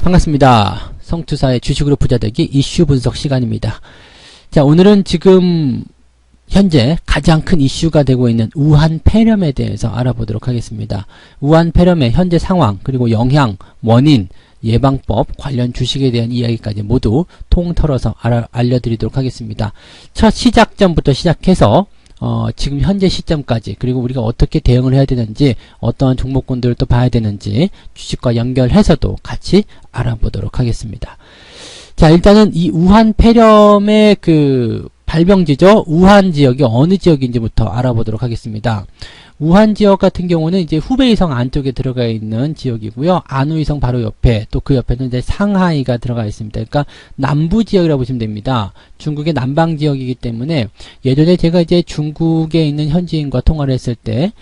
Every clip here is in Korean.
반갑습니다. 성투사의 주식으로 부자되기 이슈 분석 시간입니다. 자, 오늘은 지금 현재 가장 큰 이슈가 되고 있는 우한 폐렴에 대해서 알아보도록 하겠습니다. 우한 폐렴의 현재 상황, 그리고 영향, 원인, 예방법, 관련 주식에 대한 이야기까지 모두 통틀어서 알려드리도록 하겠습니다. 첫 시작점부터 시작해서 지금 현재 시점까지, 그리고 우리가 어떻게 대응을 해야 되는지, 어떤 종목군들을 또 봐야 되는지 주식과 연결해서도 같이 알아보도록 하겠습니다. 자, 일단은 이 우한 폐렴의 그 발병지죠. 우한 지역이 어느 지역인지부터 알아보도록 하겠습니다. 우한 지역 같은 경우는 이제 후베이성 안쪽에 들어가 있는 지역이고요. 안후이성 바로 옆에, 또 그 옆에는 이제 상하이가 들어가 있습니다. 그러니까 남부 지역이라고 보시면 됩니다. 중국의 남방 지역이기 때문에 예전에 제가 이제 중국에 있는 현지인과 통화를 했을 때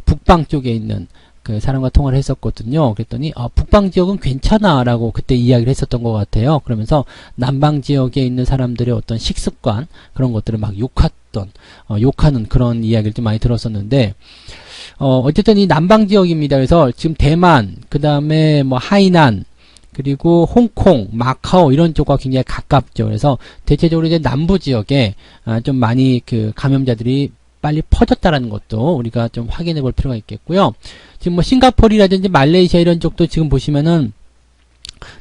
북방 쪽에 있는 그 사람과 통화를 했었거든요. 그랬더니 북방 지역은 괜찮아 라고 그때 이야기를 했었던 것 같아요. 그러면서 남방 지역에 있는 사람들의 어떤 식습관, 그런 것들을 막 욕하는 그런 이야기를 좀 많이 들었었는데, 어쨌든 이 남방 지역입니다. 그래서 지금 대만, 그 다음에 뭐 하이난, 그리고 홍콩, 마카오 이런 쪽과 굉장히 가깝죠. 그래서 대체적으로 이제 남부 지역에 좀 많이 그 감염자들이 빨리 퍼졌다라는 것도 우리가 좀 확인해 볼 필요가 있겠고요. 지금 뭐 싱가포르라든지 말레이시아 이런 쪽도 지금 보시면은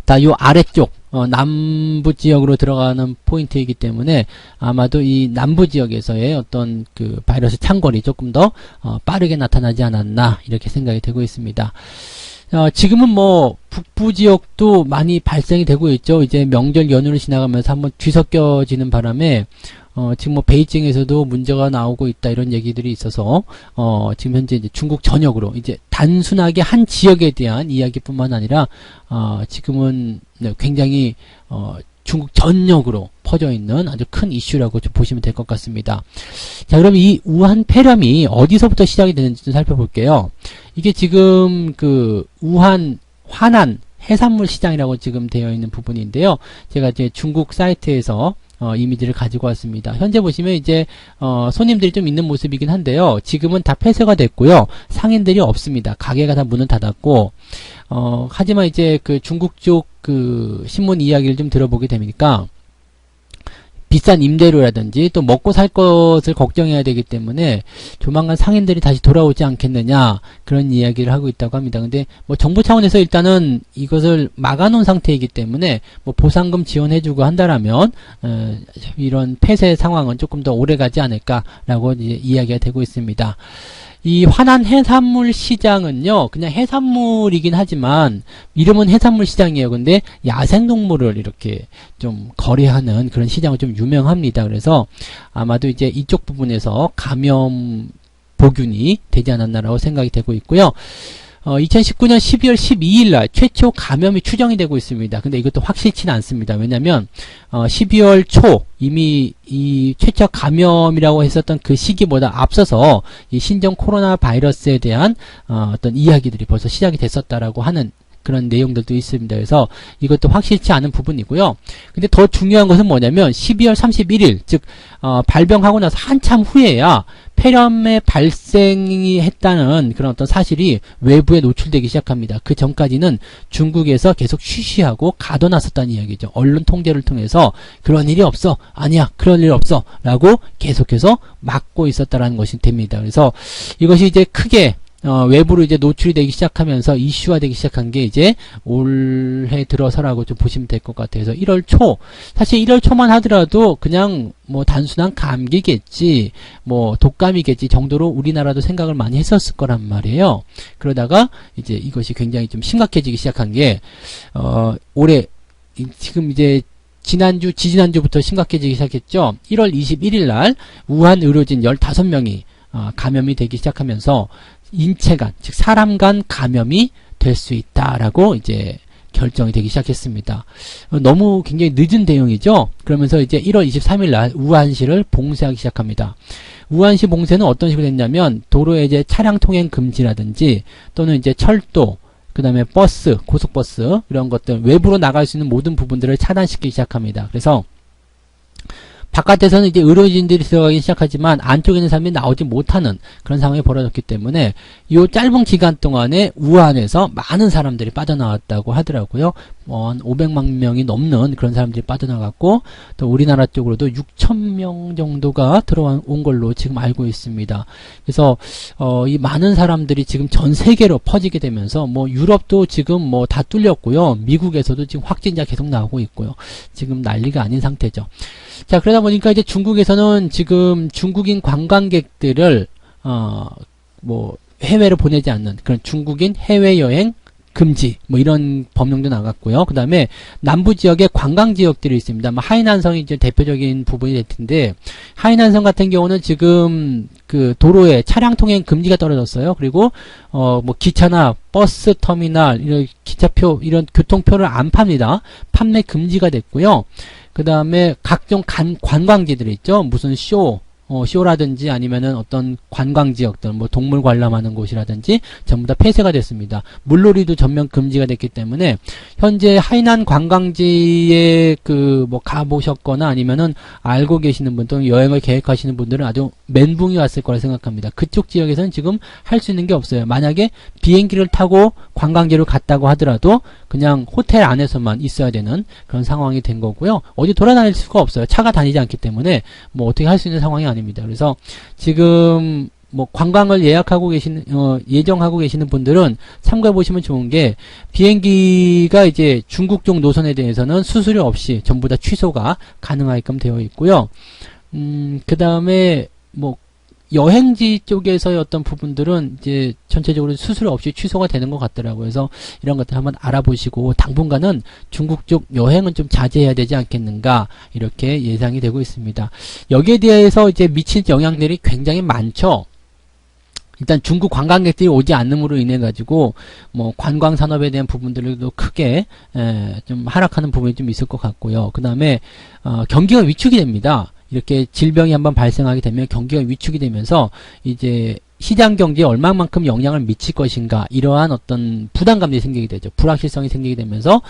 다 요 아래쪽 남부 지역으로 들어가는 포인트이기 때문에 아마도 이 남부 지역에서의 어떤 그 바이러스 창궐이 조금 더 빠르게 나타나지 않았나 이렇게 생각이 되고 있습니다. 지금은 뭐 북부 지역도 많이 발생이 되고 있죠. 이제 명절 연휴를 지나가면서 한번 뒤섞여지는 바람에 지금 뭐 베이징에서도 문제가 나오고 있다 이런 얘기들이 있어서 지금 현재 이제 중국 전역으로 이제 단순하게 한 지역에 대한 이야기뿐만 아니라 지금은 굉장히 중국 전역으로 퍼져 있는 아주 큰 이슈라고 좀 보시면 될 것 같습니다. 자, 그럼 이 우한 폐렴이 어디서부터 시작이 되는지 좀 살펴볼게요. 이게 지금 그 우한 화난 해산물 시장이라고 지금 되어 있는 부분인데요. 제가 이제 중국 사이트에서 이미지를 가지고 왔습니다. 현재 보시면 이제 손님들이 좀 있는 모습이긴 한데요. 지금은 다 폐쇄가 됐고요. 상인들이 없습니다. 가게가 다 문을 닫았고, 하지만 이제 그 중국 쪽 그 신문 이야기를 좀 들어보게 되니까 비싼 임대료라든지 또 먹고 살 것을 걱정해야 되기 때문에 조만간 상인들이 다시 돌아오지 않겠느냐 그런 이야기를 하고 있다고 합니다. 근데 뭐 정부 차원에서 일단은 이것을 막아놓은 상태이기 때문에 뭐 보상금 지원해주고 한다라면 이런 폐쇄 상황은 조금 더 오래 가지 않을까라고 이제 이야기가 되고 있습니다. 이 화난 해산물 시장은요, 그냥 해산물이긴 하지만 이름은 해산물 시장이에요. 근데 야생동물을 이렇게 좀 거래하는 그런 시장은 좀 유명합니다. 그래서 아마도 이제 이쪽 부분에서 감염 보균이 되지 않았나라고 생각이 되고 있고요. 2019년 12월 12일 날 최초 감염이 추정이 되고 있습니다. 근데 이것도 확실치는 않습니다. 왜냐면 12월 초 이미 이 최초 감염이라고 했었던 그 시기보다 앞서서 이 신종 코로나 바이러스에 대한 어떤 이야기들이 벌써 시작이 됐었다라고 하는 그런 내용들도 있습니다. 그래서 이것도 확실치 않은 부분이고요. 근데 더 중요한 것은 뭐냐면 12월 31일 즉 발병하고 나서 한참 후에야 폐렴의 발생이 했다는 그런 어떤 사실이 외부에 노출되기 시작합니다. 그 전까지는 중국에서 계속 쉬쉬하고 가둬놨었다는 이야기죠. 언론 통제를 통해서 그런 일이 없어, 아니야, 그런 일 없어 라고 계속해서 막고 있었다라는 것이 됩니다. 그래서 이것이 이제 크게 외부로 이제 노출이 되기 시작하면서 이슈화 되기 시작한 게 이제 올해 들어서라고 좀 보시면 될 것 같아요. 그래서 1월 초, 사실 1월 초만 하더라도 그냥 뭐 단순한 감기겠지, 뭐 독감이겠지 정도로 우리나라도 생각을 많이 했었을 거란 말이에요. 그러다가 이제 이것이 굉장히 좀 심각해지기 시작한 게, 올해, 지금 이제 지난주, 지지난주부터 심각해지기 시작했죠. 1월 21일 날 우한 의료진 15명이 감염이 되기 시작하면서 인체 간, 즉 사람 간 감염이 될 수 있다라고 이제 결정이 되기 시작했습니다. 너무 굉장히 늦은 대응이죠. 그러면서 이제 1월 23일 날 우한시를 봉쇄하기 시작합니다. 우한시 봉쇄는 어떤 식으로 됐냐면 도로에 이제 차량 통행 금지라든지 또는 이제 철도, 그 다음에 버스, 고속버스 이런 것들 외부로 나갈 수 있는 모든 부분들을 차단시키기 시작합니다. 그래서 바깥에서는 이제 의료진들이 들어가기 시작하지만 안쪽에 있는 사람이 나오지 못하는 그런 상황이 벌어졌기 때문에 이 짧은 기간 동안에 우한에서 많은 사람들이 빠져나왔다고 하더라고요. 한 500만 명이 넘는 그런 사람들이 빠져나갔고 또 우리나라 쪽으로도 6,000명 정도가 들어온 걸로 지금 알고 있습니다. 그래서 이 많은 사람들이 지금 전 세계로 퍼지게 되면서 뭐 유럽도 지금 뭐 다 뚫렸고요. 미국에서도 지금 확진자 계속 나오고 있고요. 지금 난리가 아닌 상태죠. 자, 그러다 보니까 이제 중국에서는 지금 중국인 관광객들을 뭐 해외로 보내지 않는 그런 중국인 해외여행 금지 뭐 이런 법령도 나갔고요. 그 다음에 남부 지역에 관광 지역들이 있습니다. 뭐 하이난성이 이제 대표적인 부분이 될 텐데 하이난성 같은 경우는 지금 그 도로에 차량 통행 금지가 떨어졌어요. 그리고 뭐 기차나 버스 터미널 이런 기차표 이런 교통표를 안 팝니다. 판매 금지가 됐고요. 그 다음에 각종 관광지들 있죠. 무슨 쇼라든지 아니면은 어떤 관광지역들, 뭐 동물 관람하는 곳이라든지 전부 다 폐쇄가 됐습니다. 물놀이도 전면 금지가 됐기 때문에 현재 하이난 관광지에 뭐 가보셨거나 아니면은 알고 계시는 분 또는 여행을 계획하시는 분들은 아주 멘붕이 왔을 거라 생각합니다. 그쪽 지역에서는 지금 할 수 있는 게 없어요. 만약에 비행기를 타고 관광지를 갔다고 하더라도 그냥 호텔 안에서만 있어야 되는 그런 상황이 된 거고요. 어디 돌아다닐 수가 없어요. 차가 다니지 않기 때문에 뭐 어떻게 할 수 있는 상황이 아닙니다. 그래서 지금 뭐 관광을 예정하고 계시는 분들은 참고해 보시면 좋은 게 비행기가 이제 중국 쪽 노선에 대해서는 수수료 없이 전부 다 취소가 가능하게끔 되어 있고요. 그 다음에 뭐 여행지 쪽에서의 어떤 부분들은 이제 전체적으로 수수료 없이 취소가 되는 것 같더라고요. 그래서 이런 것들 한번 알아보시고 당분간은 중국 쪽 여행은 좀 자제해야 되지 않겠는가 이렇게 예상이 되고 있습니다. 여기에 대해서 이제 미칠 영향들이 굉장히 많죠. 일단 중국 관광객들이 오지 않음으로 인해 가지고 뭐 관광 산업에 대한 부분들도 크게 좀 하락하는 부분이 좀 있을 것 같고요. 그 다음에 경기가 위축이 됩니다. 이렇게 질병이 한번 발생하게 되면 경기가 위축이 되면서 이제 시장 경제에 얼마만큼 영향을 미칠 것인가 이러한 어떤 부담감이 생기게 되죠. 불확실성이 생기게 되면서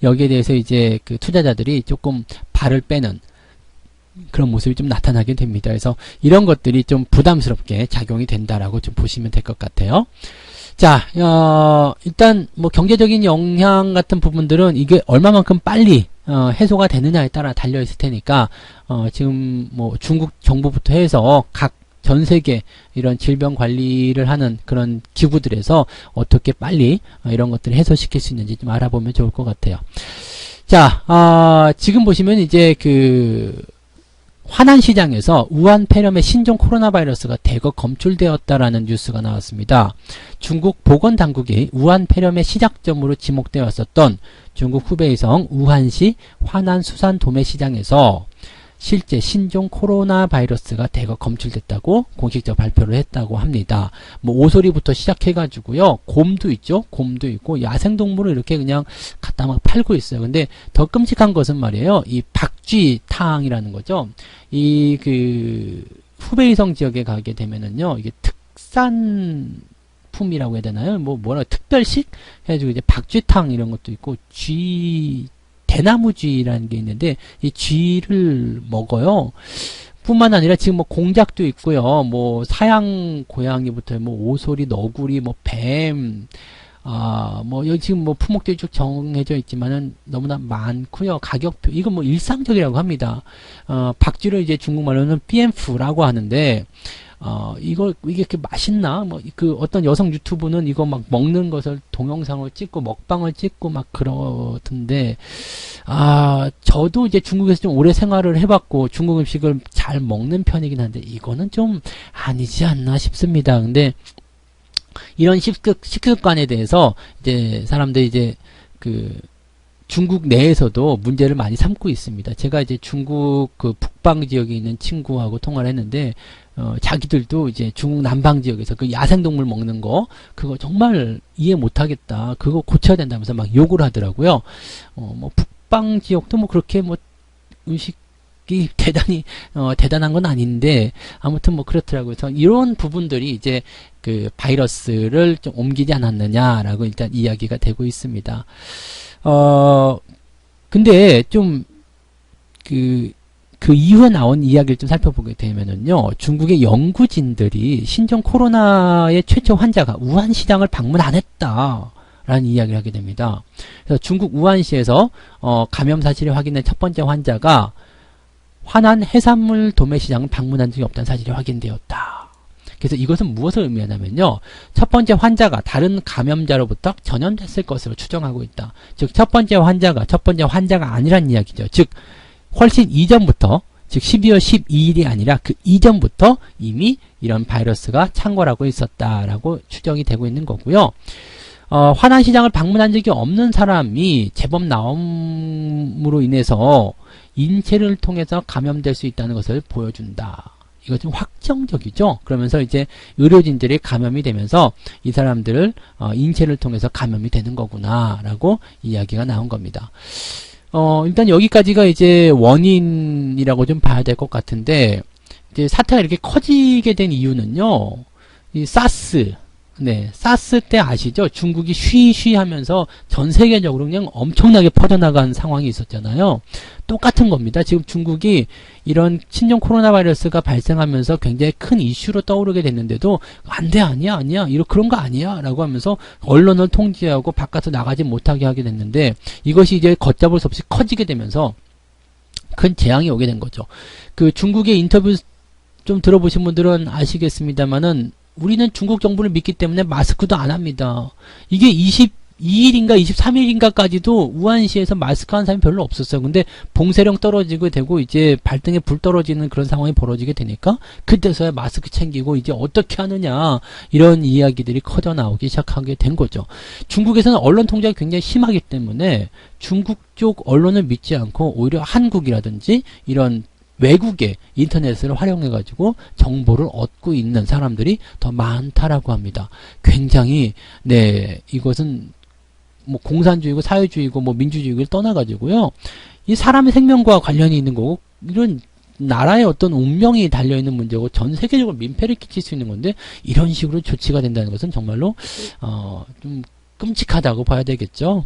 여기에 대해서 이제 그 투자자들이 조금 발을 빼는 그런 모습이 좀 나타나게 됩니다. 그래서 이런 것들이 좀 부담스럽게 작용이 된다라고 좀 보시면 될 것 같아요. 자, 일단 뭐 경제적인 영향 같은 부분들은 이게 얼마만큼 빨리 해소가 되느냐에 따라 달려 있을 테니까 지금 뭐 중국 정부부터 해서 각 전 세계 이런 질병 관리를 하는 그런 기구들에서 어떻게 빨리 이런 것들을 해소시킬 수 있는지 좀 알아보면 좋을 것 같아요. 자, 지금 보시면 이제 그 화난 시장에서 우한 폐렴의 신종 코로나 바이러스가 대거 검출되었다라는 뉴스가 나왔습니다. 중국 보건당국이 우한 폐렴의 시작점으로 지목되어 왔었던 중국 후베이성 우한시 화난 수산 도매 시장에서 실제 신종 코로나 바이러스가 대거 검출됐다고 공식적 발표를 했다고 합니다. 뭐 오소리부터 시작해가지고요. 곰도 있죠. 곰도 있고 야생동물을 이렇게 그냥 갖다 막 팔고 있어요. 근데 더 끔찍한 것은 말이에요. 이 박쥐탕이라는 거죠. 이 그 후베이성 지역에 가게 되면은요. 이게 특산품이라고 해야 되나요? 뭐라 특별식 해가지고 이제 박쥐탕 이런 것도 있고 대나무쥐라는 게 있는데 이 쥐를 먹어요. 뿐만 아니라 지금 뭐 공작도 있고요. 뭐 사양 고양이부터 뭐 오소리, 너구리, 뭐 뱀, 뭐 여기 지금 뭐 품목들이 쭉 정해져 있지만은 너무나 많고요. 가격표 이건 뭐 일상적이라고 합니다. 박쥐를 이제 중국말로는 삐엠프라고 하는데 이게 이렇게 맛있나? 뭐, 어떤 여성 유튜브는 이거 막 먹는 것을 동영상을 찍고, 먹방을 찍고 막 그러던데, 저도 이제 중국에서 좀 오래 생활을 해봤고, 중국 음식을 잘 먹는 편이긴 한데, 이거는 좀 아니지 않나 싶습니다. 근데, 이런 식습관에 대해서, 이제, 사람들이 이제, 중국 내에서도 문제를 많이 삼고 있습니다. 제가 이제 중국 그 북방 지역에 있는 친구하고 통화를 했는데, 자기들도 이제 중국 남방 지역에서 그 야생동물 먹는 거, 그거 정말 이해 못하겠다. 그거 고쳐야 된다면서 막 욕을 하더라고요. 뭐 북방 지역도 뭐 그렇게 뭐 음식이 대단한 건 아닌데, 아무튼 뭐 그렇더라고요. 그래서 이런 부분들이 이제 그 바이러스를 좀 옮기지 않았느냐라고 일단 이야기가 되고 있습니다. 근데 좀, 그 이후에 나온 이야기를 좀 살펴보게 되면은요, 중국의 연구진들이 신종 코로나의 최초 환자가 우한 시장을 방문 안 했다라는 이야기를 하게 됩니다. 그래서 중국 우한시에서 감염 사실이 확인된 첫 번째 환자가 화난 해산물 도매 시장을 방문한 적이 없다는 사실이 확인되었다. 그래서 이것은 무엇을 의미하냐면요, 첫 번째 환자가 다른 감염자로부터 전염됐을 것으로 추정하고 있다. 즉 첫 번째 환자가 아니란 이야기죠. 즉 훨씬 이전부터, 즉 12월 12일이 아니라 그 이전부터 이미 이런 바이러스가 창궐하고 있었다라고 추정이 되고 있는 거고요. 화난 시장을 방문한 적이 없는 사람이 제법 나옴으로 인해서 인체를 통해서 감염될 수 있다는 것을 보여준다. 이거 좀 확정적이죠. 그러면서 이제 의료진들이 감염이 되면서 이 사람들을 인체를 통해서 감염이 되는 거구나라고 이야기가 나온 겁니다. 일단 여기까지가 이제 원인이라고 좀 봐야 될 것 같은데, 이제 사태가 이렇게 커지게 된 이유는요, 이 사스 때 아시죠? 중국이 쉬쉬 하면서 전 세계적으로 그냥 엄청나게 퍼져나간 상황이 있었잖아요. 똑같은 겁니다. 지금 중국이 이런 신종 코로나 바이러스가 발생하면서 굉장히 큰 이슈로 떠오르게 됐는데도 안 돼, 아니야, 그런 거 아니야 라고 하면서 언론을 통제하고 바깥으로 나가지 못하게 하게 됐는데, 이것이 이제 걷잡을 수 없이 커지게 되면서 큰 재앙이 오게 된 거죠. 그 중국의 인터뷰 좀 들어보신 분들은 아시겠습니다만은, 우리는 중국 정부를 믿기 때문에 마스크도 안 합니다. 이게 22일인가 23일인가까지도 우한시에서 마스크 한 사람이 별로 없었어요. 근데 봉쇄령 떨어지게 되고 이제 발등에 불 떨어지는 그런 상황이 벌어지게 되니까 그때서야 마스크 챙기고 이제 어떻게 하느냐, 이런 이야기들이 커져 나오기 시작하게 된 거죠. 중국에서는 언론 통제가 굉장히 심하기 때문에 중국 쪽 언론을 믿지 않고 오히려 한국이라든지 이런 외국의 인터넷을 활용해가지고 정보를 얻고 있는 사람들이 더 많다라고 합니다. 굉장히, 이것은 뭐 공산주의고 사회주의고 뭐 민주주의를 떠나가지고요, 이 사람의 생명과 관련이 있는 거고, 이런 나라의 어떤 운명이 달려있는 문제고 전 세계적으로 민폐를 끼칠 수 있는 건데, 이런 식으로 조치가 된다는 것은 정말로 좀 끔찍하다고 봐야 되겠죠.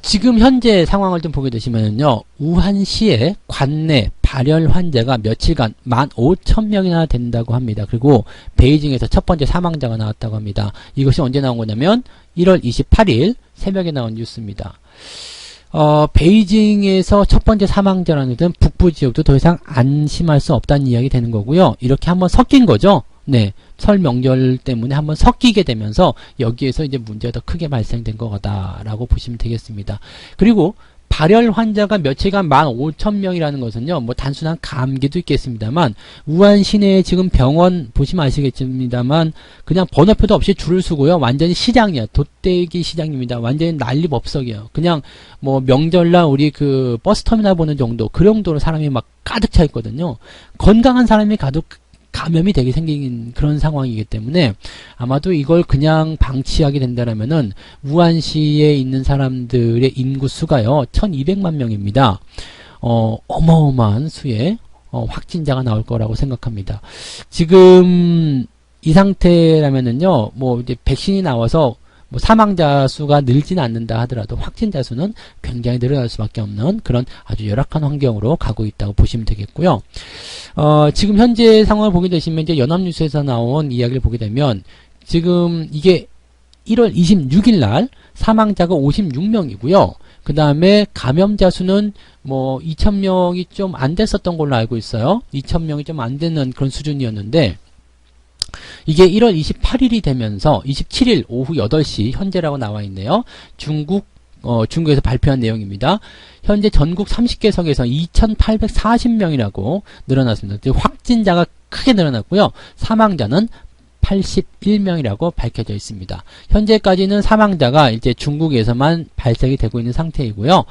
지금 현재 상황을 좀 보게 되시면요, 우한시의 관내 발열 환자가 며칠간 15,000명이나 된다고 합니다. 그리고 베이징에서 첫 번째 사망자가 나왔다고 합니다. 이것이 언제 나온 거냐면 1월 28일 새벽에 나온 뉴스입니다. 베이징에서 첫 번째 사망자라는 것은 북부 지역도 더 이상 안심할 수 없다는 이야기 되는 거고요. 이렇게 한번 섞인 거죠. 설 명절 때문에 한번 섞이게 되면서 여기에서 이제 문제가 더 크게 발생된 거다라고 보시면 되겠습니다. 그리고 발열 환자가 며칠간 15,000명이라는 것은요, 뭐 단순한 감기도 있겠습니다만, 우한 시내에 지금 병원 보시면 아시겠습니다만, 그냥 번호표도 없이 줄을 서고요, 완전히 시장이야. 돛대기 시장입니다. 완전히 난리법석이에요. 그냥 뭐 명절날 우리 그 버스터미널 보는 정도, 그 정도로 사람이 막 가득 차 있거든요. 건강한 사람이 가도 감염이 되게 생긴 그런 상황이기 때문에 아마도 이걸 그냥 방치하게 된다면은 우한시에 있는 사람들의 인구 수가요 1200만 명입니다. 어마어마한 수의 확진자가 나올 거라고 생각합니다. 지금 이 상태라면은요, 뭐 이제 백신이 나와서 뭐 사망자 수가 늘지는 않는다 하더라도 확진자 수는 굉장히 늘어날 수밖에 없는 그런 아주 열악한 환경으로 가고 있다고 보시면 되겠고요. 지금 현재 상황을 보게 되시면 이제 연합뉴스에서 나온 이야기를 보게 되면 지금 이게 1월 26일 날 사망자가 56명이고요. 그 다음에 감염자 수는 뭐 2,000명이 좀 안 됐었던 걸로 알고 있어요. 2,000명이 좀 안 되는 그런 수준이었는데, 이게 1월 28일이 되면서 27일 오후 8시 현재라고 나와 있네요. 중국에서 발표한 내용입니다. 현재 전국 30개석에서 2,840명이라고 늘어났습니다. 확진자가 크게 늘어났고요. 사망자는 81명이라고 밝혀져 있습니다. 현재까지는 사망자가 이제 중국에서만 발생이 되고 있는 상태이고요.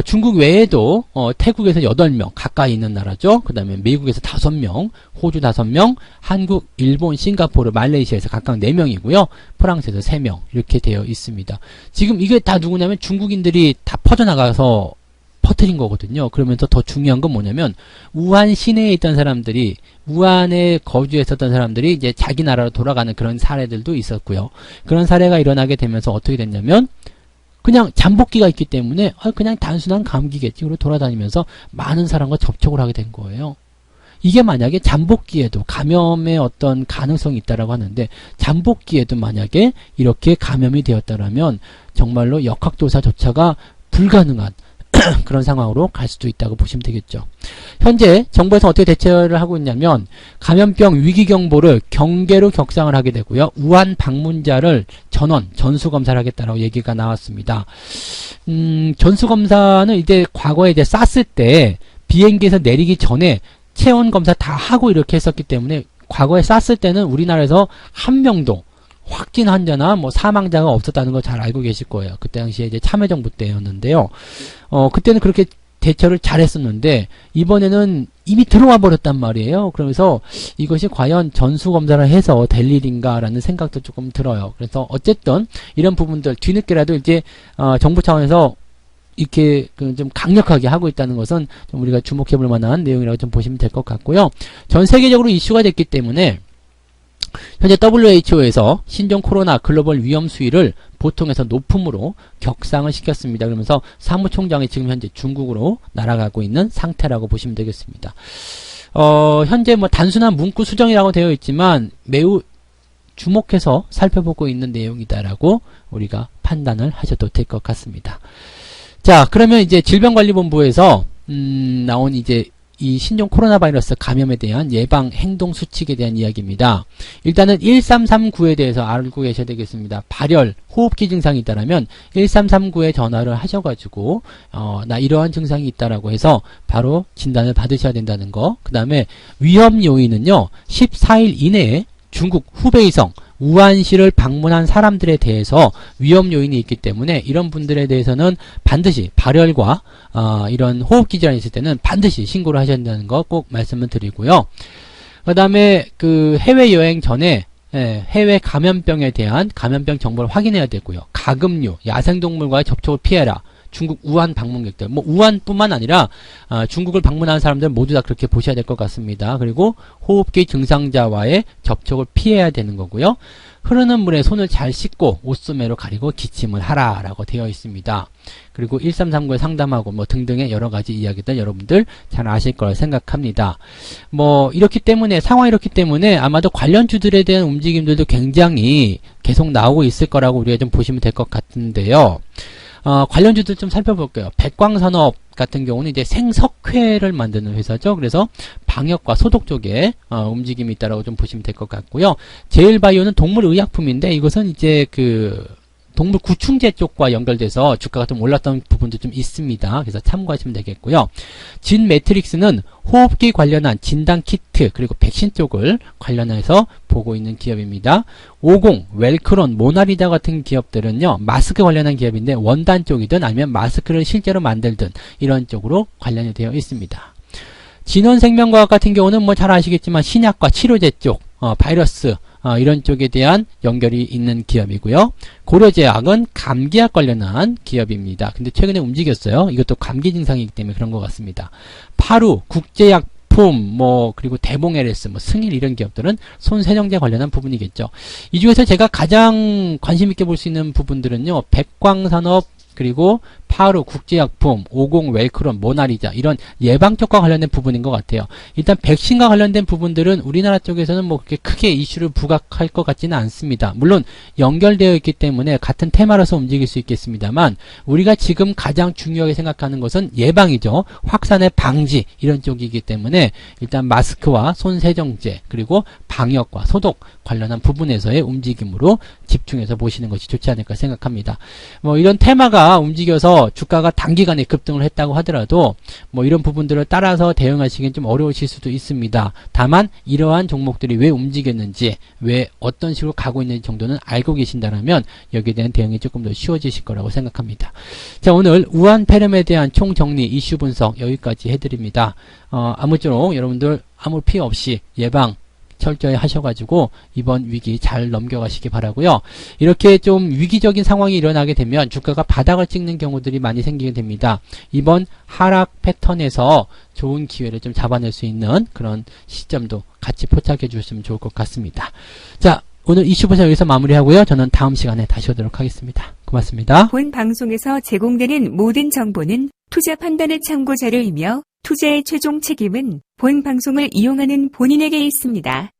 중국 외에도 태국에서 8명 가까이 있는 나라죠. 그 다음에 미국에서 5명, 호주 5명, 한국, 일본, 싱가포르, 말레이시아에서 각각 4명이고요. 프랑스에서 3명 이렇게 되어 있습니다. 지금 이게 다 누구냐면 중국인들이 다 퍼져나가서 퍼뜨린 거거든요. 그러면서 더 중요한 건 뭐냐면 우한 시내에 있던 사람들이, 우한에 거주했었던 사람들이 이제 자기 나라로 돌아가는 그런 사례들도 있었고요. 그런 사례가 일어나게 되면서 어떻게 됐냐면 그냥 잠복기가 있기 때문에 그냥 단순한 감기겠지. 그리고 돌아다니면서 많은 사람과 접촉을 하게 된 거예요. 이게 만약에 잠복기에도 감염의 어떤 가능성이 있다라고 하는데, 잠복기에도 만약에 이렇게 감염이 되었다라면 정말로 역학조사조차가 불가능한 그런 상황으로 갈 수도 있다고 보시면 되겠죠. 현재 정부에서 어떻게 대처를 하고 있냐면, 감염병 위기경보를 경계로 격상을 하게 되고요. 우한 방문자를 전수검사를 하겠다라고 얘기가 나왔습니다. 전수검사는 이제 과거에 이제 쌌을 때 비행기에서 내리기 전에 체온검사 다 하고 이렇게 했었기 때문에, 과거에 쌌을 때는 우리나라에서 한 명도 확진 환자나 뭐 사망자가 없었다는 거 잘 알고 계실 거예요. 그때 당시에 이제 참여정부 때였는데요. 그때는 그렇게 대처를 잘했었는데, 이번에는 이미 들어와 버렸단 말이에요. 그러면서 이것이 과연 전수검사를 해서 될 일인가라는 생각도 조금 들어요. 그래서 어쨌든 이런 부분들 뒤늦게라도 이제 정부 차원에서 이렇게 좀 강력하게 하고 있다는 것은 좀 우리가 주목해 볼 만한 내용이라고 좀 보시면 될 것 같고요. 전 세계적으로 이슈가 됐기 때문에 현재 WHO에서 신종 코로나 글로벌 위험 수위를 보통에서 높음으로 격상을 시켰습니다. 그러면서 사무총장이 지금 현재 중국으로 날아가고 있는 상태라고 보시면 되겠습니다. 현재 뭐 단순한 문구 수정이라고 되어 있지만 매우 주목해서 살펴보고 있는 내용이다라고 우리가 판단을 하셔도 될 것 같습니다. 자, 그러면 이제 질병관리본부에서 나온 이제 이 신종 코로나 바이러스 감염에 대한 예방 행동 수칙에 대한 이야기입니다. 일단은 1339에 대해서 알고 계셔야 되겠습니다. 발열, 호흡기 증상이 있다라면 1339에 전화를 하셔가지고 나 이러한 증상이 있다라고 해서 바로 진단을 받으셔야 된다는 거. 그 다음에 위험 요인은요, 14일 이내에 중국 후베이성 우한시를 방문한 사람들에 대해서 위험 요인이 있기 때문에 이런 분들에 대해서는 반드시 발열과 이런 호흡기 질환이 있을 때는 반드시 신고를 하셔야 된다는 거 꼭 말씀을 드리고요. 그 다음에 그 해외여행 전에 해외 감염병에 대한 감염병 정보를 확인해야 되고요. 가금류, 야생동물과의 접촉을 피해라. 중국 우한 방문객들, 뭐 우한뿐만 아니라 중국을 방문하는 사람들 모두 다 그렇게 보셔야 될 것 같습니다. 그리고 호흡기 증상자와의 접촉을 피해야 되는 거고요. 흐르는 물에 손을 잘 씻고 옷소매로 가리고 기침을 하라 라고 되어 있습니다. 그리고 1339에 상담하고 뭐 등등의 여러 가지 이야기들 여러분들 잘 아실 거라 생각합니다. 뭐 이렇기 때문에 상황이 이렇기 때문에 아마도 관련주들에 대한 움직임들도 굉장히 계속 나오고 있을 거라고 우리가 좀 보시면 될 것 같은데요. 관련주들 좀 살펴볼게요. 백광산업 같은 경우는 이제 생석회를 만드는 회사죠. 그래서 방역과 소독 쪽에 움직임이 있다라고 좀 보시면 될 것 같고요. 제일바이오는 동물의약품인데 이것은 이제 그 동물 구충제 쪽과 연결돼서 주가가 좀 올랐던 부분도 좀 있습니다. 그래서 참고하시면 되겠고요. 진 매트릭스는 호흡기 관련한 진단 키트 그리고 백신 쪽을 관련해서 보고 있는 기업입니다. 50, 웰크론, 모나리자 같은 기업들은요, 마스크 관련한 기업인데 원단 쪽이든 아니면 마스크를 실제로 만들든 이런 쪽으로 관련이 되어 있습니다. 진원생명과학 같은 경우는 뭐 잘 아시겠지만 신약과 치료제 쪽, 바이러스 이런 쪽에 대한 연결이 있는 기업이고요. 고려제약은 감기약 관련한 기업입니다. 근데 최근에 움직였어요. 이것도 감기 증상이기 때문에 그런 것 같습니다. 파루, 국제약품, 뭐 그리고 대봉 LS, 뭐 승일 이런 기업들은 손세정제 관련한 부분이겠죠. 이 중에서 제가 가장 관심 있게 볼 수 있는 부분들은요, 백광산업 그리고 파루, 국제약품, 50, 웰크론, 모나리자 이런 예방쪽과 관련된 부분인 것 같아요. 일단 백신과 관련된 부분들은 우리나라 쪽에서는 뭐 그렇게 크게 이슈를 부각할 것 같지는 않습니다. 물론 연결되어 있기 때문에 같은 테마로서 움직일 수 있겠습니다만 우리가 지금 가장 중요하게 생각하는 것은 예방이죠. 확산의 방지 이런 쪽이기 때문에 일단 마스크와 손세정제 그리고 방역과 소독 관련한 부분에서의 움직임으로 집중해서 보시는 것이 좋지 않을까 생각합니다. 뭐 이런 테마가 움직여서 주가가 단기간에 급등을 했다고 하더라도 뭐 이런 부분들을 따라서 대응하시기엔 좀 어려우실 수도 있습니다. 다만 이러한 종목들이 왜 움직였는지 왜 어떤 식으로 가고 있는지 정도는 알고 계신다면 여기에 대한 대응이 조금 더 쉬워지실 거라고 생각합니다. 자, 오늘 우한 폐렴에 대한 총정리 이슈 분석 여기까지 해드립니다. 아무쪼록 여러분들 아무 피해 없이 예방 철저히 하셔가지고 이번 위기 잘 넘겨가시기 바라고요. 이렇게 좀 위기적인 상황이 일어나게 되면 주가가 바닥을 찍는 경우들이 많이 생기게 됩니다. 이번 하락 패턴에서 좋은 기회를 좀 잡아낼 수 있는 그런 시점도 같이 포착해 주셨으면 좋을 것 같습니다. 자, 오늘 이슈 분석 여기서 마무리하고요. 저는 다음 시간에 다시 오도록 하겠습니다. 고맙습니다. 본 방송에서 제공되는 모든 정보는 투자 판단의 참고 자료이며 투자의 최종 책임은 본 방송을 이용하는 본인에게 있습니다.